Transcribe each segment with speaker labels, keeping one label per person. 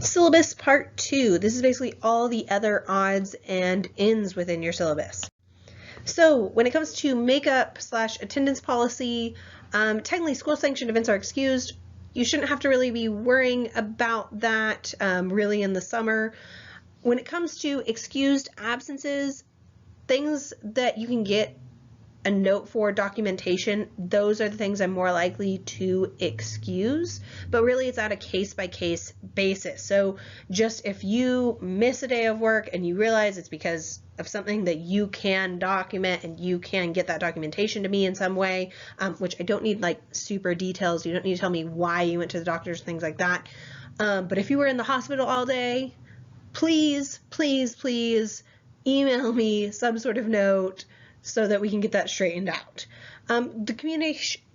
Speaker 1: Syllabus Part 2. This is basically all the other odds and ends within your syllabus. So when it comes to makeup / attendance policy, technically school sanctioned events are excused. You shouldn't have to really be worrying about that really in the summer. When it comes to excused absences, things that you can get a note for documentation, those are the things I'm more likely to excuse, but really it's at a case-by-case basis. So just if you miss a day of work and you realize it's because of something that you can document and you can get that documentation to me in some way, which I don't need like super details. You don't need to tell me why you went to the doctors, things like that. But if you were in the hospital all day, please, please, please email me some sort of note so that we can get that straightened out. The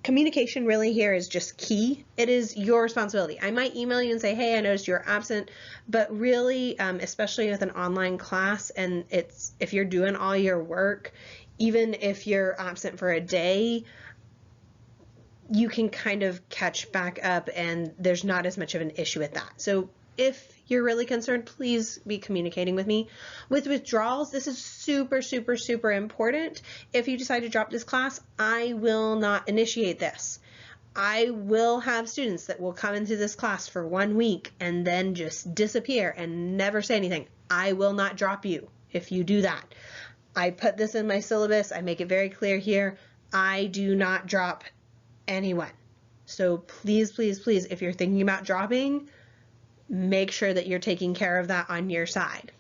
Speaker 1: communication really here is just key. It is your responsibility. I might email you and say, hey, I noticed you're absent, but really, especially with an online class, and if you're doing all your work, even if you're absent for a day, you can kind of catch back up and there's not as much of an issue with that. So if you're really concerned, please be communicating with me. With withdrawals, this is super, super, super important. If you decide to drop this class, I will not initiate this. I will have students that will come into this class for 1 week and then just disappear and never say anything. I will not drop you if you do that. I put this in my syllabus. I make it very clear here. I do not drop anyone. So please, please, please, if you're thinking about dropping, make sure that you're taking care of that on your side.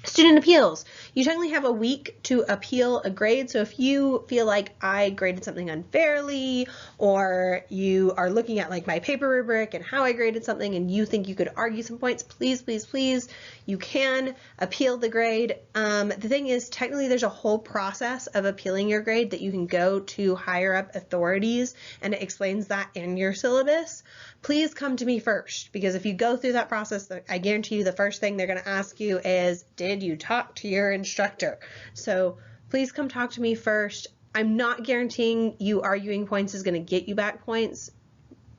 Speaker 1: Student appeals. You technically have a week to appeal a grade. So if you feel like I graded something unfairly, or you are looking at like my paper rubric and how I graded something and you think you could argue some points, please, please, please, you can appeal the grade. The thing is, technically there's a whole process of appealing your grade that you can go to higher up authorities, and it explains that in your syllabus. Please come to me first, because if you go through that process, I guarantee you the first thing they're going to ask you is, did you talk to your instructor? So please come talk to me first. I'm not guaranteeing you arguing points is going to get you back points,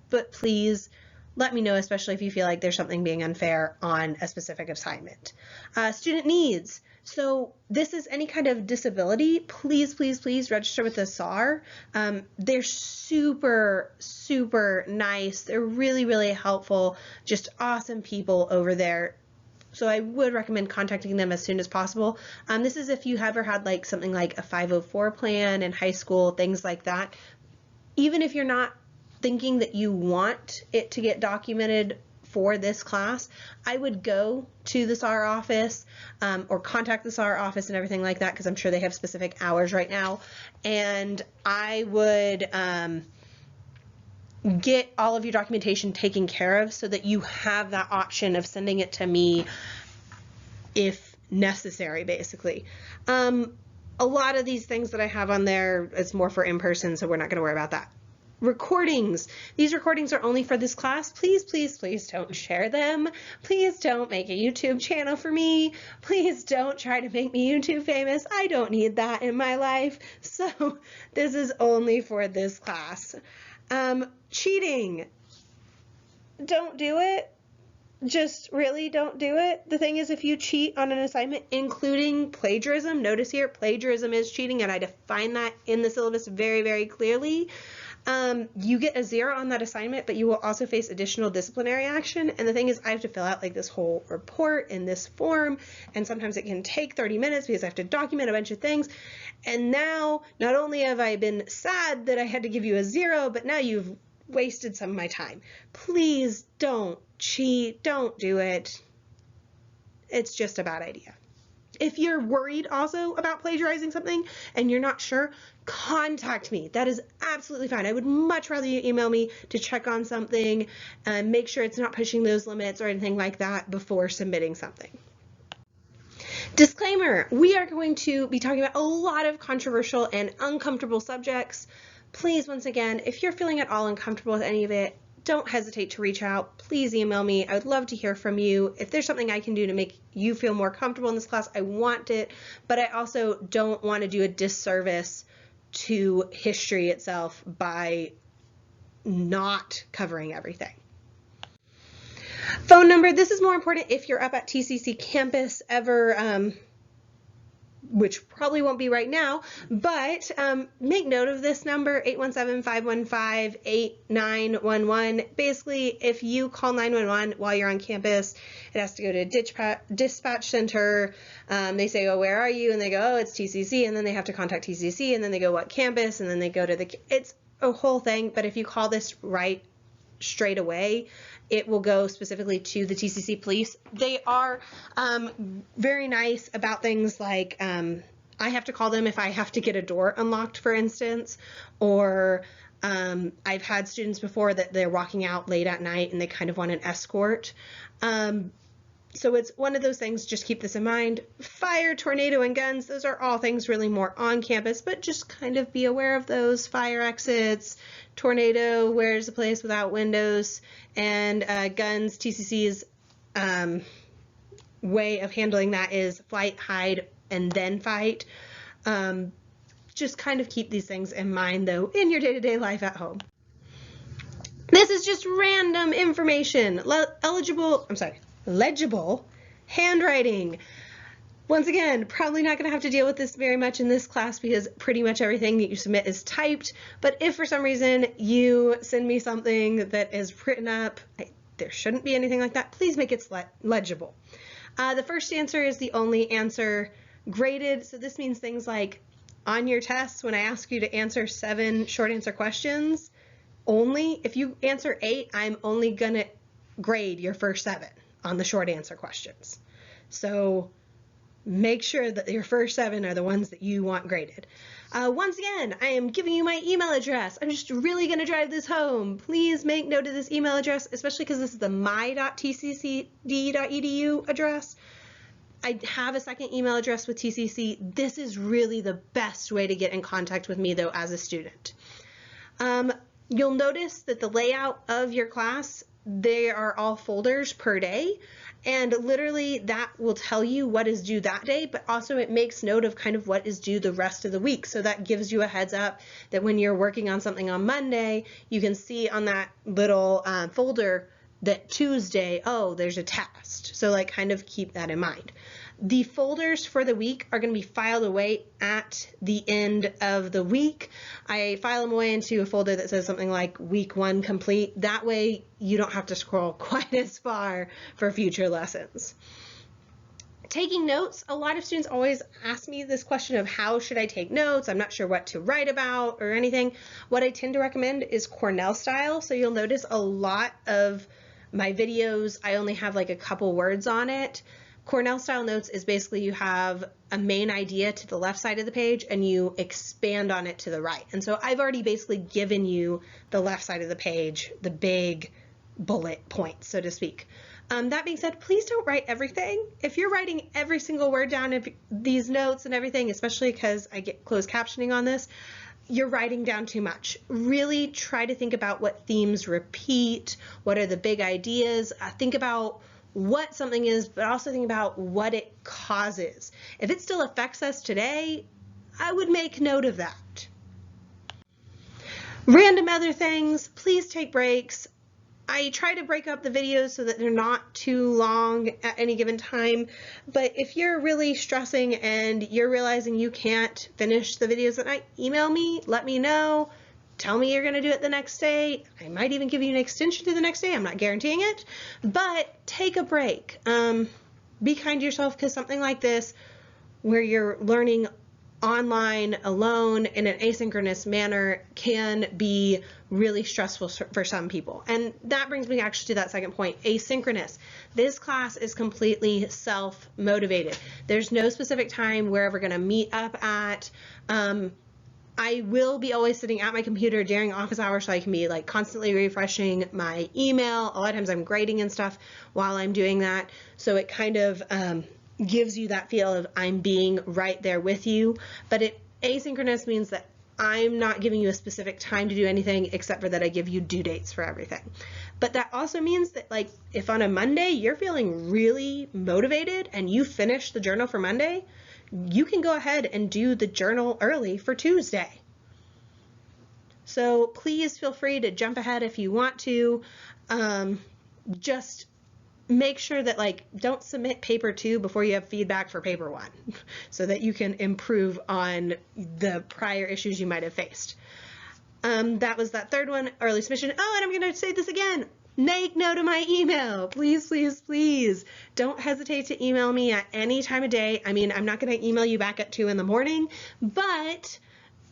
Speaker 1: but please let me know, especially if you feel like there's something being unfair on a specific assignment. Student needs. So this is any kind of disability. Please, please, please register with the SAR. They're super, super nice. They're really, really helpful. Just awesome people over there. So I would recommend contacting them as soon as possible. This is if you ever had like something like a 504 plan in high school, things like that. Even if you're not thinking that you want it to get documented for this class, I would go to the SAR office or contact the SAR office and everything like that, because I'm sure they have specific hours right now. And I would get all of your documentation taken care of so that you have that option of sending it to me if necessary, basically. A lot of these things that I have on there, it's more for in-person, so we're not going to worry about that. Recordings. These recordings are only for this class. Please, please, please don't share them. Please don't make a YouTube channel for me. Please don't try to make me YouTube famous. I don't need that in my life. So this is only for this class. Cheating. Don't do it. Just really don't do it. The thing is, if you cheat on an assignment, including plagiarism, notice here, plagiarism is cheating, and I define that in the syllabus very, very clearly. You get a 0 on that assignment, but you will also face additional disciplinary action. And the thing is, I have to fill out like this whole report in this form, and sometimes it can take 30 minutes because I have to document a bunch of things. And now, not only have I been sad that I had to give you a 0, but now you've wasted some of my time. Please don't cheat. Don't do it. It's just a bad idea. If you're worried also about plagiarizing something and you're not sure, contact me. That is absolutely fine. I would much rather you email me to check on something and make sure it's not pushing those limits or anything like that before submitting something. Disclaimer, we are going to be talking about a lot of controversial and uncomfortable subjects. Please, once again, if you're feeling at all uncomfortable with any of it, don't hesitate to reach out. Please email me. I would love to hear from you. If there's something I can do to make you feel more comfortable in this class, I want it, but I also don't want to do a disservice to history itself by not covering everything. Phone number, this is more important if you're up at TCC campus ever, which probably won't be right now, but make note of this number, 817-515-8911. Basically, if you call 911 while you're on campus, it has to go to a dispatch center. They say, oh, where are you? And they go, oh, it's TCC. And then they have to contact TCC. And then they go, what campus? And then they go to it's a whole thing. But if you call this right straight away, it will go specifically to the TCC police. They are very nice about things like I have to call them if I have to get a door unlocked, for instance, or I've had students before that they're walking out late at night and they kind of want an escort. So it's one of those things, just keep this in mind. Fire, tornado, and guns, those are all things really more on campus, but just kind of be aware of those. Fire exits, tornado, where's a place without windows, and guns, TCC's way of handling that is flight, hide, and then fight. Just kind of keep these things in mind, though, in your day-to-day life at home. This is just random information. Legible handwriting. Once again, probably not going to have to deal with this very much in this class because pretty much everything that you submit is typed. But if for some reason you send me something that is written up, there shouldn't be anything like that. Please make it legible. The first answer is the only answer graded. So this means things like on your tests, when I ask you to answer 7 short answer questions, only if you answer 8, I'm only going to grade your first 7 on the short answer questions. So make sure that your first 7 are the ones that you want graded. Once again, I am giving you my email address. I'm just really going to drive this home. Please make note of this email address, especially because this is the my.tccd.edu address. I have a second email address with TCC. This is really the best way to get in contact with me, though, as a student. You'll notice that the layout of your class, they are all folders per day, and literally that will tell you what is due that day, but also it makes note of kind of what is due the rest of the week. So that gives you a heads up that when you're working on something on Monday, you can see on that little folder that Tuesday, oh, there's a test. So like kind of keep that in mind. The folders for the week are going to be filed away at the end of the week. I file them away into a folder that says something like week 1 complete. That way you don't have to scroll quite as far for future lessons. Taking notes, a lot of students always ask me this question of how should I take notes? I'm not sure what to write about or anything. What I tend to recommend is Cornell style. So you'll notice a lot of my videos, I only have like a couple words on it. Cornell style notes is basically you have a main idea to the left side of the page and you expand on it to the right. And so I've already basically given you the left side of the page, the big bullet points, so to speak. That being said, please don't write everything. If you're writing every single word down of these notes and everything, especially because I get closed captioning on this, you're writing down too much. Really try to think about what themes repeat, what are the big ideas, think about what something is, but also think about what it causes. If it still affects us today, I would make note of that. Random other things, please take breaks. I try to break up the videos so that they're not too long at any given time, but if you're really stressing and you're realizing you can't finish the videos at night, email me, let me know. Tell me you're going to do it the next day. I might even give you an extension to the next day. I'm not guaranteeing it, but take a break. Be kind to yourself because something like this, where you're learning online alone in an asynchronous manner, can be really stressful for some people. And that brings me actually to that second point, asynchronous. This class is completely self-motivated. There's no specific time where we're going to meet up at. I will be always sitting at my computer during office hours so I can be like constantly refreshing my email. A lot of times I'm grading and stuff while I'm doing that. So it kind of gives you that feel of I'm being right there with you. But asynchronous means that I'm not giving you a specific time to do anything except for that I give you due dates for everything. But that also means that like if on a Monday you're feeling really motivated and you finish the journal for Monday, you can go ahead and do the journal early for Tuesday. So please feel free to jump ahead if you want to. Just make sure that don't submit paper 2 before you have feedback for paper 1 so that you can improve on the prior issues you might have faced. That was that third one, early submission. Oh, and I'm going to say this again. Make note of my email. Please, please, please don't hesitate to email me at any time of day. I mean, I'm not going to email you back at 2 in the morning, but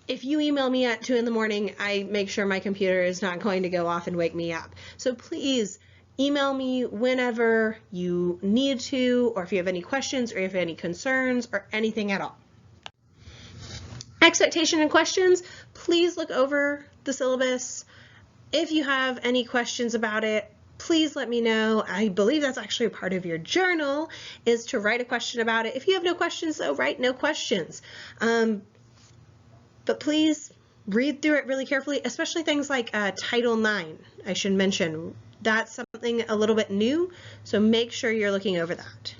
Speaker 1: if you email me at 2 in the morning, I make sure my computer is not going to go off and wake me up. So please email me whenever you need to, or if you have any questions or if you have any concerns or anything at all. Expectation and questions, please look over the syllabus. If you have any questions about it, please let me know. I believe that's actually a part of your journal, is to write a question about it. If you have no questions, though, write no questions. But please read through it really carefully, especially things like Title IX, I should mention. That's something a little bit new, so make sure you're looking over that.